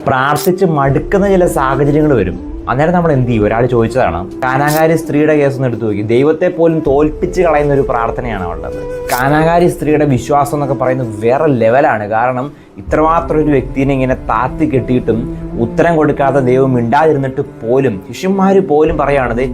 പ്രാർത്ഥിച്ച് മടുക്കുന്ന ചില സാഹചര്യങ്ങൾ വരും. അന്നേരം നമ്മൾ എന്ത് ചെയ്യും? ഒരാൾ ചോദിച്ചതാണ്, കാനാകാരി സ്ത്രീയുടെ കേസ് ഒന്ന് എടുത്തു നോക്കി. ദൈവത്തെ പോലും തോൽപ്പിച്ച് കളയുന്ന ഒരു പ്രാർത്ഥനയാണ് ഉള്ളത്. കാനാകാരി സ്ത്രീയുടെ വിശ്വാസം എന്നൊക്കെ പറയുന്നത് വേറെ ലെവലാണ്. കാരണം ഇത്രമാത്രം ഒരു വ്യക്തിനെ ഇങ്ങനെ താത്തി കെട്ടിയിട്ടും ഉത്തരം കൊടുക്കാതെ ദൈവം മിണ്ടാതിരുന്നിട്ട് പോലും ശിഷ്യന്മാർ പോലും പറയുകയാണത്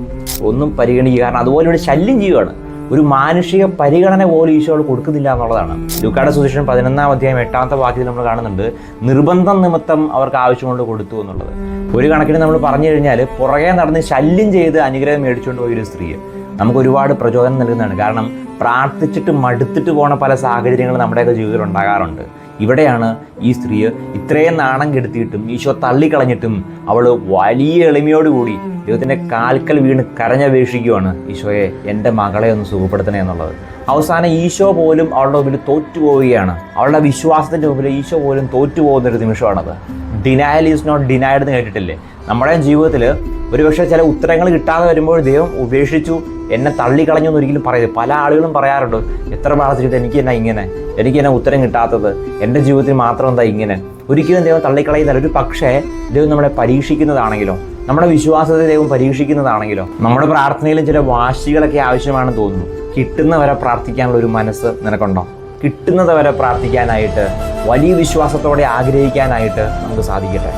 ഒന്നും പരിഗണിക്കുക. കാരണം അതുപോലെ ഇവിടെ ശല്യം ചെയ്യുകയാണ്. ഒരു മാനുഷിക പരിഗണന പോലും ഈശോയോട് കൊടുക്കുന്നില്ല എന്നുള്ളതാണ്. ലൂക്കായുടെ സുവിശേഷം 11-ാം അധ്യായം 8-ാമത്തെ വാക്യത്തിൽ നമ്മൾ കാണുന്നുണ്ട്, നിർബന്ധം നിമിത്തം അവർക്ക് ആവശ്യമുണ്ട് കൊടുത്തു എന്നുള്ളത്. ഒരു കണക്കിന് നമ്മൾ പറഞ്ഞു കഴിഞ്ഞാൽ പുറകെ നടന്ന് ശല്യം ചെയ്ത് അനുഗ്രഹം മേടിച്ചുകൊണ്ട് പോയൊരു സ്ത്രീ നമുക്ക് ഒരുപാട് പ്രചോദനം നൽകുന്നതാണ്. കാരണം പ്രാർത്ഥിച്ചിട്ട് മടുത്തിട്ട് പോണ പല സാഹചര്യങ്ങൾ നമ്മുടെയൊക്കെ ജീവിതത്തിൽ ഉണ്ടാകാറുണ്ട്. ഇവിടെയാണ് ഈ സ്ത്രീ ഇത്രയും നാണം കെടുത്തിയിട്ടും ഈശോ തള്ളിക്കളഞ്ഞിട്ടും അവൾ വലിയ എളിമയോടുകൂടി ദൈവത്തിൻ്റെ കാൽക്കൽ വീണ് കരഞ്ഞപേക്ഷിക്കുകയാണ്, ഈശോയെ എൻ്റെ മകളെ ഒന്ന് സുഖപ്പെടുത്തണേ എന്നുള്ളത്. അവസാനം ഈശോ പോലും അവളുടെ മുമ്പിൽ തോറ്റുപോവുകയാണ്. അവളുടെ വിശ്വാസത്തിൻ്റെ മുമ്പിൽ ഈശോ പോലും തോറ്റുപോകുന്നൊരു നിമിഷമാണത്. ഡിനയൽ ഈസ് നോട്ട് ഡിനൈഡ് എന്ന് കേട്ടിട്ടില്ലേ? നമ്മുടെ ജീവിതത്തിൽ ഒരുപക്ഷെ ചില ഉത്തരങ്ങൾ കിട്ടാതെ വരുമ്പോൾ ദൈവം ഉപേക്ഷിച്ചു, എന്നെ തള്ളിക്കളഞ്ഞു എന്ന് ഒരിക്കലും പറയരുത്. പല ആളുകളും പറയാറുണ്ട്, എത്ര പ്രാർത്ഥിച്ചിട്ട് എനിക്ക് എന്നാ ഉത്തരം കിട്ടാത്തത്, എൻ്റെ ജീവിതത്തിൽ മാത്രം എന്താ ഇങ്ങനെ. ഒരിക്കലും ദൈവം തള്ളിക്കളയുന്നില്ല. ഒരു പക്ഷേ ദൈവം നമ്മളെ പരീക്ഷിക്കുന്നതാണെങ്കിലോ, നമ്മുടെ വിശ്വാസത്തെ ദൈവം പരീക്ഷിക്കുന്നതാണെങ്കിലോ, നമ്മുടെ പ്രാർത്ഥനയിലും ചില വാശികളൊക്കെ ആവശ്യമാണെന്ന് തോന്നുന്നു. കിട്ടുന്നവരെ പ്രാർത്ഥിക്കാനുള്ള ഒരു മനസ്സ് നിനക്കുണ്ടോ? കിട്ടുന്നത് വരെ പ്രാർത്ഥിക്കാനായിട്ട്, വലിയ വിശ്വാസത്തോടെ ആഗ്രഹിക്കാനായിട്ട് നമുക്ക് സാധിക്കട്ടെ.